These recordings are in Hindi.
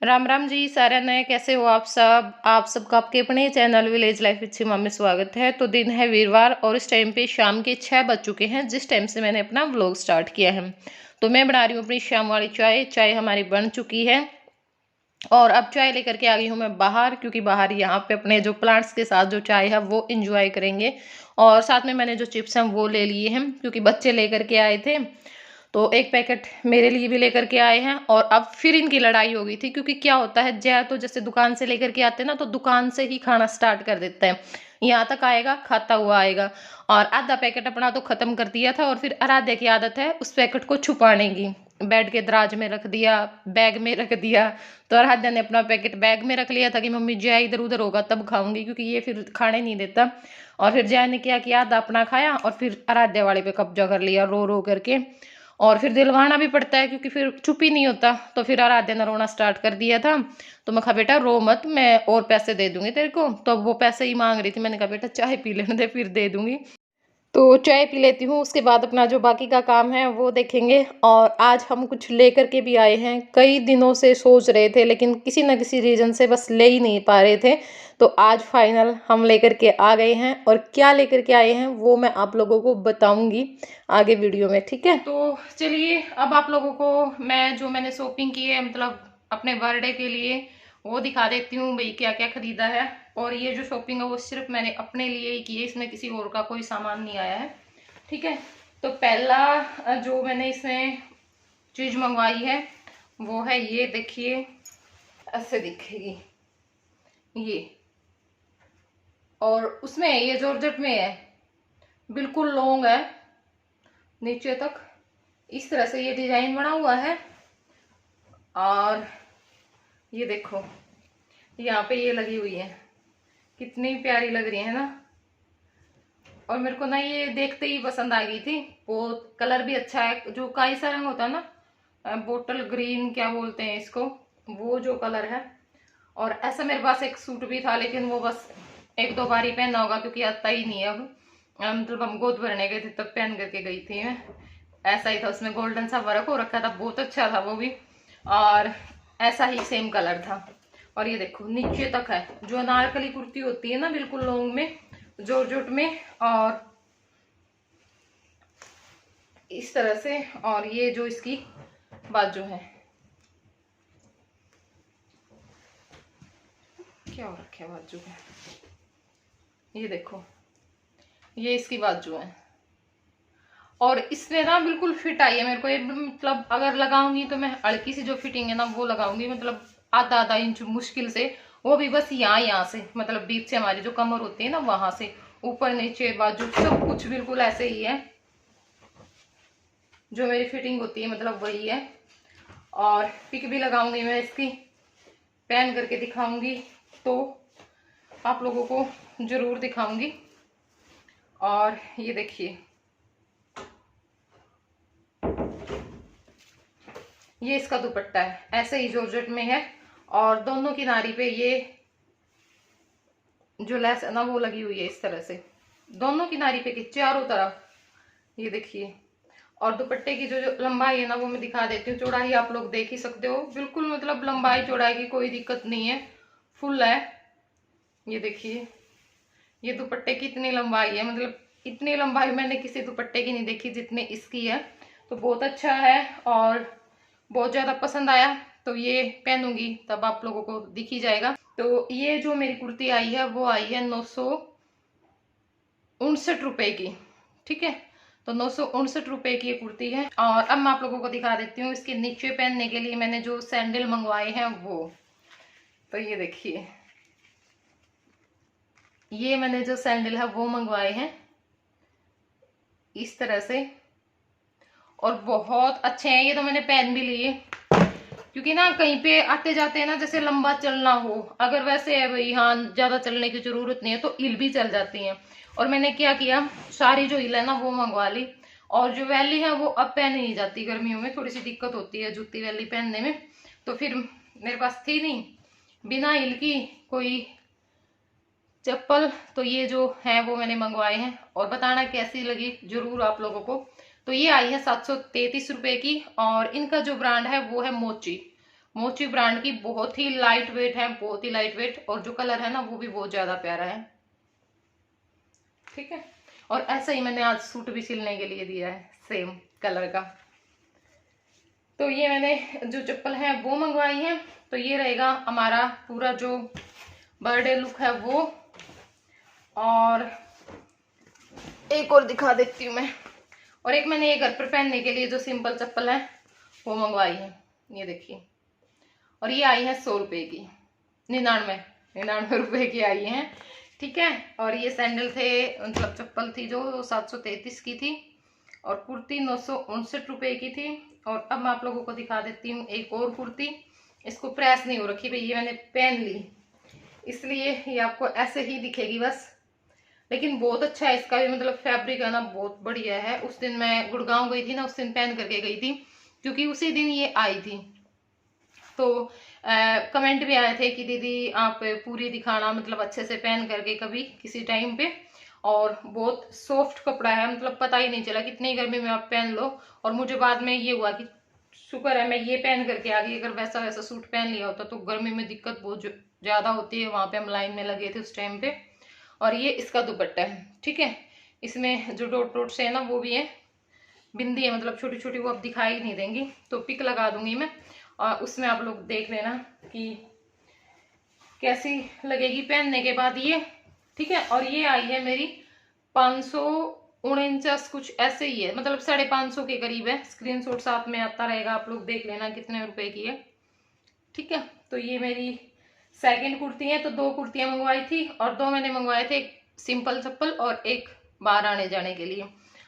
राम राम जी सारे नए कैसे हो आप सबका आपके अपने चैनल विलेज लाइफ विद सीमा में स्वागत है। तो दिन है वीरवार और इस टाइम पे शाम के 6 बज चुके हैं जिस टाइम से मैंने अपना व्लॉग स्टार्ट किया है। तो मैं बना रही हूँ अपनी शाम वाली चाय हमारी बन चुकी है और अब चाय लेकर के आ गई हूँ मैं बाहर, क्योंकि बाहर यहाँ पे अपने जो प्लांट्स के साथ जो चाय है वो इंजॉय करेंगे। और साथ में मैंने जो चिप्स हैं वो ले लिए हैं क्योंकि बच्चे लेकर के आए थे, तो एक पैकेट मेरे लिए भी लेकर के आए हैं। और अब फिर इनकी लड़ाई हो गई थी, क्योंकि क्या होता है जया तो जैसे दुकान से लेकर के आते हैं ना, तो दुकान से ही खाना स्टार्ट कर देता है, यहाँ तक आएगा खाता हुआ आएगा। और आधा पैकेट अपना तो खत्म कर दिया था और फिर आराध्या की आदत है उस पैकेट को छुपाने की, बेड के दराज में रख दिया, बैग में रख दिया। तो आराध्या ने अपना पैकेट बैग में रख लिया था कि मम्मी जया इधर उधर होगा तब खाऊंगी, क्योंकि ये फिर खाने नहीं देता। और फिर जया ने क्या किया, आधा अपना खाया और फिर आराध्या वाले पे कब्जा कर लिया रो रो करके। और फिर दिलवाना भी पड़ता है क्योंकि फिर चुप ही नहीं होता। तो फिर आराध्या ने रोना स्टार्ट कर दिया था। तो मैं कहा बेटा रो मत, मैं और पैसे दे दूंगी तेरे को। तो अब वो पैसे ही मांग रही थी, मैंने कहा बेटा चाय पी लेने दे फिर दे दूंगी। तो चाय पी लेती हूँ, उसके बाद अपना जो बाकी का काम है वो देखेंगे। और आज हम कुछ लेकर के भी आए हैं, कई दिनों से सोच रहे थे लेकिन किसी न किसी रीजन से बस ले ही नहीं पा रहे थे। तो आज फाइनल हम लेकर के आ गए हैं और क्या लेकर के आए हैं वो मैं आप लोगों को बताऊंगी आगे वीडियो में, ठीक है। तो चलिए अब आप लोगों को मैंने शॉपिंग की है, मतलब अपने बर्थडे के लिए, वो दिखा देती हूँ भाई क्या क्या खरीदा है। और ये जो शॉपिंग है वो सिर्फ मैंने अपने लिए ही की है, इसमें किसी और का कोई सामान नहीं आया है, ठीक है। तो पहला जो मैंने इसमें चीज मंगवाई है वो है ये, देखिए ऐसे दिखेगी ये। और उसमें ये जॉर्जेट में है, बिल्कुल लॉन्ग है नीचे तक, इस तरह से ये डिजाइन बना हुआ है। और ये देखो यहाँ पे ये लगी हुई है, कितनी प्यारी लग रही है ना। और मेरे को ना ये देखते ही पसंद आ गई थी, वो कलर भी अच्छा है, जो काई सा रंग होता है ना, बोटल ग्रीन क्या बोलते हैं इसको, वो जो कलर है। और ऐसा मेरे पास एक सूट भी था लेकिन वो बस एक दो बार ही पहनना होगा क्योंकि आता ही नहीं है अब। मतलब हम गोद भरने गए थे तब पहन करके गई थी मैं। ऐसा ही था, उसमें गोल्डन सा वर्क हो रखा था, बहुत अच्छा था वो भी। और ऐसा ही सेम कलर था। और ये देखो नीचे तक है, जो अनारकली कुर्ती होती है ना बिल्कुल लॉन्ग में जॉर्जेट में, और इस तरह से। और ये जो इसकी बाजू है, क्या हो रखा है बाजू में, ये देखो ये इसकी बाजू है। और इसमें ना बिल्कुल फिट आई है मेरे को ये, मतलब अगर लगाऊंगी तो मैं हल्की सी जो फिटिंग है ना वो लगाऊंगी, मतलब आधा आधा इंच मुश्किल से, वो भी बस यहाँ से, मतलब बीच से हमारी जो कमर होती है ना वहां से, ऊपर नीचे बाजू सब कुछ बिल्कुल ऐसे ही है, जो मेरी फिटिंग होती है मतलब वही है। और पिक भी लगाऊंगी मैं इसकी, पहन करके दिखाऊंगी तो आप लोगों को जरूर दिखाऊंगी। और ये देखिए ये इसका दुपट्टा है, ऐसे ही जॉर्जेट में है। और दोनों किनारी पे ये जो लेस है ना वो लगी हुई है इस तरह से, दोनों किनारी पे की चारों तरफ, ये देखिए। और दुपट्टे की जो लंबाई है ना वो मैं दिखा देती हूँ, चौड़ाई आप लोग देख ही सकते हो, बिल्कुल मतलब लंबाई चौड़ाई की कोई दिक्कत नहीं है, फुल है। ये देखिए ये दुपट्टे की इतनी लंबाई है, मतलब इतनी लंबाई मैंने किसी दुपट्टे की नहीं देखी जितने इसकी है। तो बहुत अच्छा है और बहुत ज्यादा पसंद आया, तो ये पहनूंगी तब आप लोगों को दिख ही जाएगा। तो ये जो मेरी कुर्ती आई है वो आई है 969 रुपए की, ठीक है। तो 969 रुपए की ये कुर्ती है। और अब मैं आप लोगों को दिखा देती हूँ इसके नीचे पहनने के लिए मैंने जो सैंडल मंगवाए हैं वो। तो ये देखिए ये मैंने जो सैंडल है वो मंगवाए हैं इस तरह से, और बहुत अच्छे हैं ये। तो मैंने पहन भी लिए क्योंकि ना कहीं पे आते जाते हैं ना, जैसे लंबा चलना हो, अगर वैसे है भाई हाँ ज्यादा चलने की जरूरत नहीं है तो इल भी चल जाती हैं। और मैंने क्या किया, सारी जो इल है ना वो मंगवा ली। और जो वैली है वो अब पहनी नहीं जाती, गर्मियों में थोड़ी सी दिक्कत होती है जूती वैली पहनने में, तो फिर मेरे पास थी नहीं बिना इल की कोई चप्पल। तो ये जो है वो मैंने मंगवाए हैं और बताना कैसी लगी जरूर आप लोगों को। तो ये आई है 733 रुपए की और इनका जो ब्रांड है वो है मोची। मोची ब्रांड की, बहुत ही लाइट वेट है, बहुत ही लाइट वेट, और जो कलर है ना वो भी बहुत ज्यादा प्यारा है। ठीक है, और ऐसा ही मैंने आज सूट भी सिलने के लिए दिया है सेम कलर का। तो ये मैंने जो चप्पल है वो मंगवाई है। तो ये रहेगा हमारा पूरा जो बर्थडे लुक है वो। और एक और दिखा देती हूँ मैं, और एक मैंने ये घर पर पहनने के लिए जो सिंपल चप्पल है वो मंगवाई है, ये देखिए। और ये आई है 100 रुपए की, 99 रुपए की आई है। ठीक है, और ये सैंडल थे, मतलब चप्पल थी जो 733 की थी, और कुर्ती 969 रुपए की थी। और अब मैं आप लोगों को दिखा देती हूँ एक और कुर्ती, इसको प्रेस नहीं हो रखी भाई, ये मैंने पहन ली इसलिए ये आपको ऐसे ही दिखेगी बस, लेकिन बहुत अच्छा है इसका भी, मतलब फैब्रिक है ना बहुत बढ़िया है। उस दिन मैं गुड़गांव गई थी ना, उस दिन पहन करके गई थी, क्योंकि उसी दिन ये आई थी। तो कमेंट भी आए थे कि दीदी आप पूरी दिखाना, मतलब अच्छे से पहन करके कभी किसी टाइम पे। और बहुत सॉफ्ट कपड़ा है, मतलब पता ही नहीं चला, कितनी गर्मी में आप पहन लो। और मुझे बाद में ये हुआ कि शुक्र है मैं ये पहन करके आ गई, अगर वैसा वैसा सूट पहन लिया होता तो गर्मी में दिक्कत बहुत ज्यादा होती है। वहां पे हम लाइन में लगे थे उस टाइम पे। और ये इसका दुपट्टा है, ठीक है, इसमें जो डॉट डॉट से है ना वो भी है, बिंदी है, मतलब छोटी छोटी, वो अब दिखाई नहीं देंगी, तो पिक लगा दूंगी मैं, और उसमें आप लोग देख लेना कि कैसी लगेगी पहनने के बाद ये। ठीक है, और ये आई है मेरी 549 कुछ ऐसे ही है, मतलब 550 के करीब है। स्क्रीनशॉट साथ में आता रहेगा, आप लोग देख लेना कितने रुपए की है। ठीक है, तो ये मेरी सेकंड कुर्ती है। तो 2 कुर्तियां मंगवाई थी, और 2 मैंने मंगवाए थे, एक सिंपल चप्पल और एक बाहर आने जाने के लिए।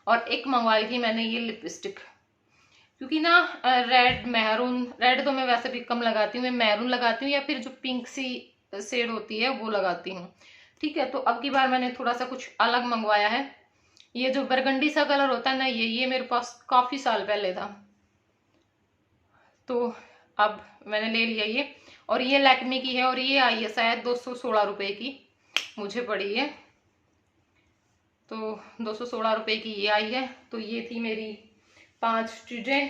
और एक मंगवाई थी मैंने ये लिपस्टिक, क्योंकि ना रेड मैरून, रेड तो मैं वैसे भी कम लगाती हूँ, मैं मैरून लगाती हूँ या फिर जो पिंक सी शेड होती है वो लगाती हूँ। ठीक है, तो अब की बार मैंने थोड़ा सा कुछ अलग मंगवाया है। ये जो बरगंडी सा कलर होता है ना, ये मेरे पास काफी साल पहले था, तो अब मैंने ले लिया ये। और ये लैक्मे की है, और ये आई है शायद 216 रुपए की, मुझे पड़ी है। तो 216 रुपए की ये आई है। तो ये थी मेरी 5 चीजें।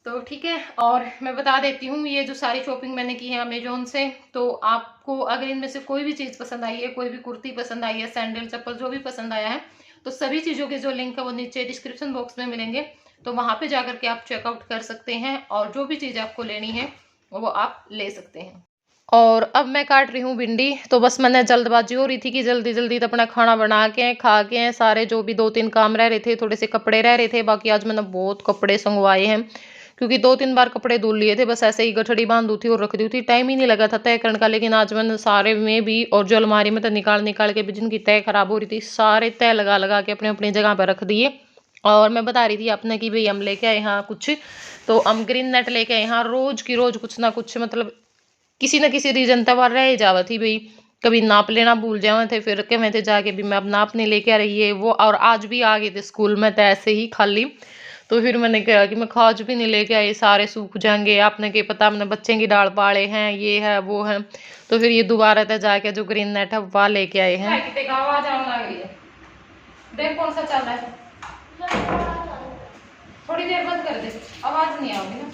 तो ठीक है, और मैं बता देती हूँ ये जो सारी शॉपिंग मैंने की है अमेजोन से, तो आपको अगर इनमें से कोई भी चीज पसंद आई है, कोई भी कुर्ती पसंद आई है, सैंडल चप्पल जो भी पसंद आया है, तो सभी चीजों के जो लिंक है वो नीचे डिस्क्रिप्शन बॉक्स में मिलेंगे, तो वहां पे जाकर के आप चेकआउट कर सकते हैं, और जो भी चीज आपको लेनी है वो आप ले सकते हैं। और अब मैं काट रही हूँ भिंडी। तो बस मैंने जल्दबाजी हो रही थी कि जल्दी जल्दी तो अपना खाना बना के खा के, सारे जो भी 2-3 काम रह रहे थे, थोड़े से कपड़े रह रहे थे, बाकी आज मैंने बहुत कपड़े संगवाए हैं, क्योंकि 2-3 बार कपड़े धुल लिए थे, बस ऐसे ही गठड़ी बांध दी थी और रख दी थी, टाइम ही नहीं लगा था तय करने का। लेकिन आज मैंने सारे में भी, और जो अलमारी में तो निकाल निकाल के भी जिनकी तय खराब हो रही थी, सारे तय लगा लगा के अपने अपनी जगह पर रख दिए। और मैं बता रही थी आपने कि भाई हम लेके आए यहाँ कुछ, तो हम ग्रीन नेट लेके आए यहाँ, रोज की रोज कुछ ना कुछ, मतलब किसी न किसी रीजन तब रह जावा थी भाई। कभी नाप लेना भूल जावे थे, फिर कहे थे जाके भी मैं अब नाप नहीं लेके आ रही है वो। और आज भी आ गए थे स्कूल में तो ऐसे ही खाली, तो फिर मैंने कहा कि मैं खाज भी नहीं लेके आई, सारे सूख जाएंगे, आपने क्या पता हमने बच्चे की डाल पाले हैं, ये है वो है। तो फिर ये दोबारा तक जाके जो ग्रीन नेट है वह लेके आए हैं। देख कौन सा चल रहा है, थोड़ी देर बंद कर दे, आवाज नहीं आओगी ना।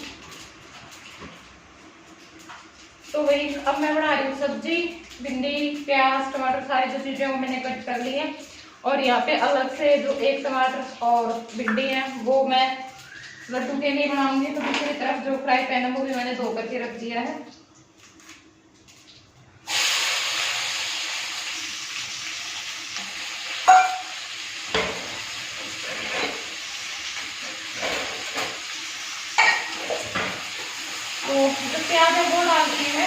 तो वही अब मैं बना रही हूँ सब्जी, भिंडी प्याज टमाटर सारी जो चीजें वो मैंने कट कर ली है। और यहाँ पे अलग से जो एक टमाटर और भिंडी है वो मैं लड्डू के लिए बनाऊंगी। तो दूसरी तरफ जो फ्राई पैन है वो भी मैंने धो करके रख दिया है। तो जो प्याज है वो डाल दी है,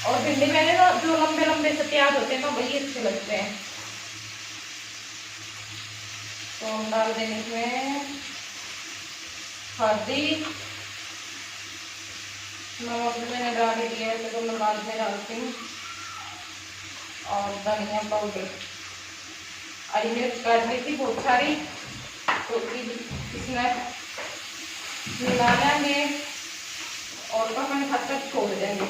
और भिंडी मैंने ना जो लंबे लंबे से प्याज होते हैं ना वही अच्छे लगते हैं। तो हम डाल देंगे इसमें हल्दी, नमक भी मैंने डाल ही दिया है तो मैं बाद में डालती हूँ, और धनिया पाउडर, हरी मिर्च काट ली थी बहुत सारी, तो इसमें मिला लेंगे और पकने तक तक छोड़ देंगे।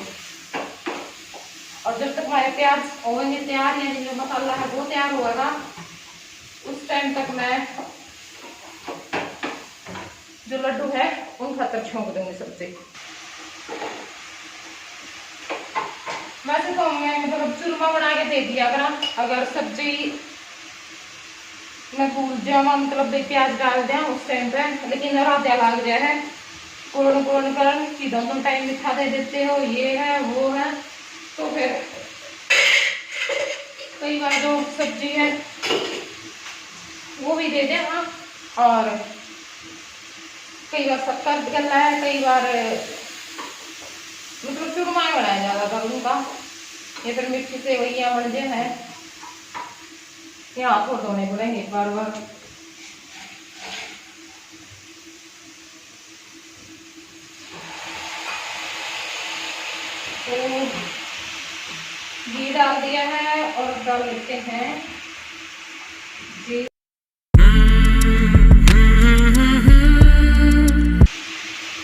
और जब तक हमारे प्याज होंगे तैयार, यानी जो मसाला है वो तैयार होगा, उस टाइम तक मैं जो लड्डू है उन खातर छोंक दूंगी सब्जी। वैसे तो मैं मतलब चूरमा बना के दे दिया करा, अगर सब्जी मैं भूल जावा मतलब प्याज डाल दिया उस टाइम पे, लेकिन राधा लग गया है कोण कोण कर कि दोनों टाइम मीठा दे देते हो, ये है वो है। तो फिर कई बार जो सब्जी है वो भी दे देना, और कई बार शक्कर गला है, कई बार मतलब चूरमा बनाया ज़्यादातर उनका, या फिर मिर्ची सेवइयाँ बन जाए है, यहाँ हाथ धोने पड़ेंगे बार बार। तो घी डाल दिया है और डाल लेते हैं घी।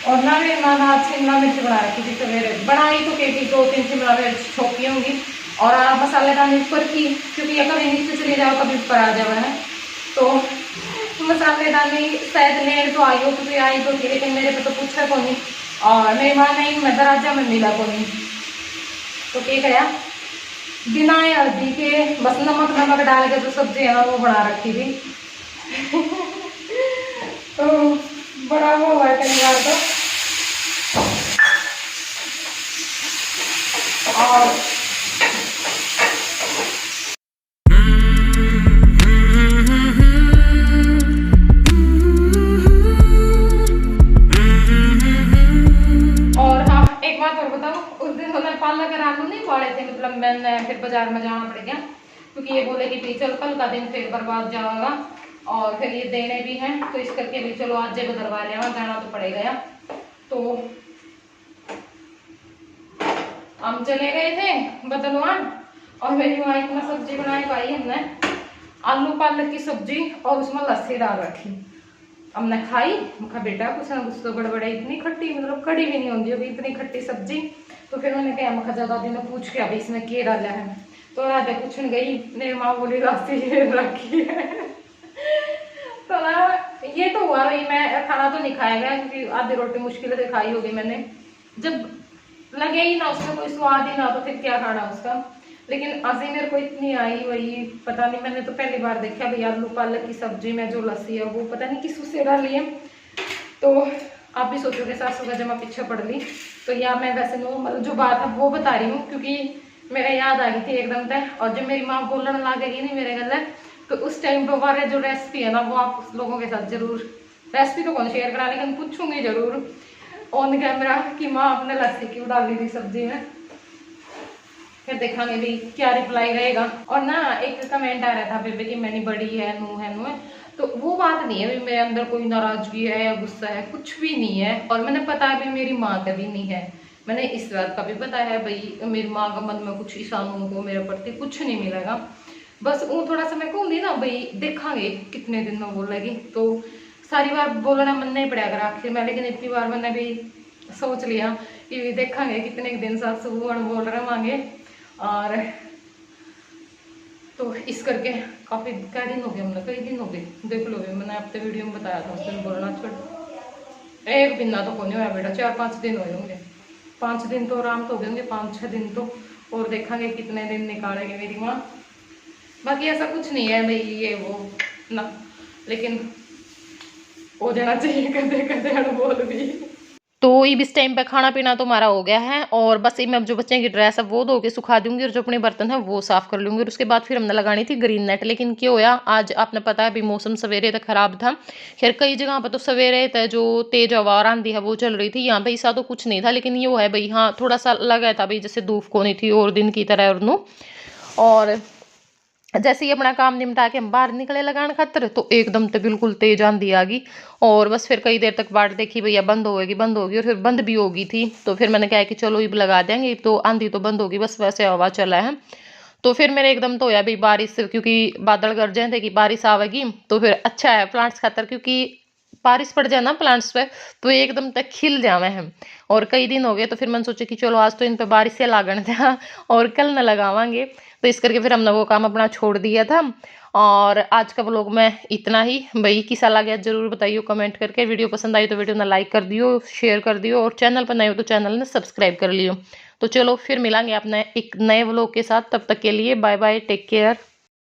और ना मेरी माँ आज शिमला मिर्च बना रखी थी सवेरे, बनाई तो केटी 2-3 शिमला मिर्च छोकी होंगी, और मसालेदार ऊपर की, क्योंकि अगर नीचे चले जाओ कभी ऊपर आ जाओ है, तो मसालेदानी शायद लेट तो आई हो, क्योंकि आई तो थी लेकिन मेरे पे तो पूछा को नहीं, और मेरी माँ नहीं मैं दराजा में मिला को नहीं। तो क्या करा, बिना हल्दी के बस नमक नमक डाल के जो सब्जी है ना वो बना रखी थी। तो बड़ा वो हुआ कई बार तो, और हाँ एक बात और बताऊं, उस दिन मैंने पालक के आलू नहीं पाले थे, मतलब मैंने फिर बाजार में जाना पड़ गया, क्योंकि ये बोले कि चल कल का दिन फिर बर्बाद जाएगा, और फिर ये देने भी हैं, तो इस करके भी चलो आज जब दरबार लिया जाना तो पड़ेगा यार। तो हम चले गए थे बदलवान, और मेरी माँ इतना सब्जी बनाई पाई हमने, आलू पालक की सब्जी और उसमें लस्सी डाल रखी, हमने खाई। मुखा बेटा कुछ ना कुछ तो गड़बड़े, इतनी खट्टी मतलब कड़ी भी नहीं होती होगी इतनी खट्टी सब्जी। तो फिर मैंने कहा मुखा ज्यादा दिन पूछ के अभी इसमें क्या डाला है, तो राजा पूछने गई, मेरी माँ बोली लस्सी रखी है। तो ना ये तो हुआ भाई, मैं खाना तो नहीं खाया गया, क्योंकि आधी रोटी मुश्किल से खाई होगी मैंने, जब लगे ही ना उसमें कोई स्वाद ही ना तो फिर क्या खाना उसका। लेकिन हंसी मेरे को इतनी आई वही पता नहीं, मैंने तो पहली बार देखा भाई आलू पालक की सब्जी में जो लस्सी है वो पता नहीं किस से डाली है। तो आप भी सोचोगे सासू का जमा पीछे पड़ ली, तो या मैं वैसे मतलब जो बात है वो बता रही हूँ, क्योंकि मेरे याद आ गई थी एकदम तक। और जब मेरी माँ बोलने लगेगी नहीं मेरे गले, तो उस टाइम पर हमारे जो रेसिपी है ना वो आप उस लोगों के साथ जरूर, रेसिपी तो कौन शेयर करा लेकिन पूछूंगी जरूर ऑन कैमरा कि माँ आपने लस्सी क्यों डाली थी सब्जी में। फिर देखेंगे भी क्या रिप्लाई रहेगा। और ना एक कमेंट आ रहा था बेबे कि मैंने बड़ी है नू है, तो वो बात नहीं है, मेरे अंदर कोई नाराजगी है या गुस्सा है, कुछ भी नहीं है। और मैंने पता है भी मेरी माँ का भी नहीं है, मैंने इस बात का भी पता है भाई मेरी माँ का मन में कुछ ईसानों को मेरे प्रति कुछ नहीं मिलेगा। बस वो थोड़ा सा मैं कहूँगी ना भाई देखेंगे कितने दिन में बोलेगी, तो सारी बार बोलना मन नहीं पड़ा कर आखिर में, लेकिन इतनी बार मैंने भी सोच लिया कि देखेंगे कितने दिन साथ बोल रहे मांगे। और तो इस करके काफ़ी कई दिन हो गए, हमने कई दिन हो गए देख लो, मैंने अपने वीडियो में बताया था उस दिन बोलना छोड़। एक दिन ना तो कौन होया बेटा, 4-5 दिन हुए होंगे, 5 दिन तो आराम तो हो गए होंगे, 5-6 दिन तो, और देखेंगे कितने दिन निकालेंगे मेरी माँ। बाकी ऐसा कुछ नहीं है भाई ये वो ना, लेकिन हो जाना चाहिए कदे कदे बोल भी। तो इस टाइम पे खाना पीना तो हमारा हो गया है, और बस मैं जो बच्चे की ड्रेस है वो धो के सुखा दूंगी, और जो अपने बर्तन है वो साफ कर लूंगी, और उसके बाद फिर हमने लगानी थी ग्रीन नेट। लेकिन क्या होया आज आपने पता है अभी मौसम सवेरे तक खराब था, खैर कई जगह पर तो सवेरे तक जो तेज हवा और आंधी है वो चल रही थी, यहाँ पे ऐसा तो कुछ नहीं था। लेकिन ये है भाई हाँ थोड़ा सा लगा था भाई जैसे धूप को नहीं थी और दिन की तरह और जैसे ही अपना काम निपटा के हम बाहर निकले लगान खातर, तो एकदम तो बिल्कुल तेज आंधी आ गई, और बस फिर कई देर तक बाट देखी भैया बंद होगी, और फिर बंद भी होगी थी। तो फिर मैंने कहा कि चलो ये लगा देंगे, तो आंधी तो बंद होगी, बस वैसे हवा चला है। तो फिर मेरे एकदम तो होया भाई बारिश, क्योंकि बादल गरजे थे कि बारिश आवेगी, तो फिर अच्छा है प्लांट्स खातर, क्योंकि बारिश पड़ जाए ना प्लांट्स पे तो एकदम तक खिल जावे हैं। और कई दिन हो गए, तो फिर मैंने सोचा कि चलो आज तो इन पे बारिश से लागण था और कल न लगावांगे। तो इस करके फिर हमने वो काम अपना छोड़ दिया था। और आज का व्लॉग में इतना ही। भाई कैसा लगा जरूर बताइए कमेंट करके। वीडियो पसंद आई तो वीडियो ने लाइक कर दियो, शेयर कर दियो, और चैनल पर नए हो तो चैनल ने सब्सक्राइब कर लियो। तो चलो फिर मिलांगे अपने एक नए व्लॉग के साथ। तब तक के लिए बाय बाय, टेक केयर।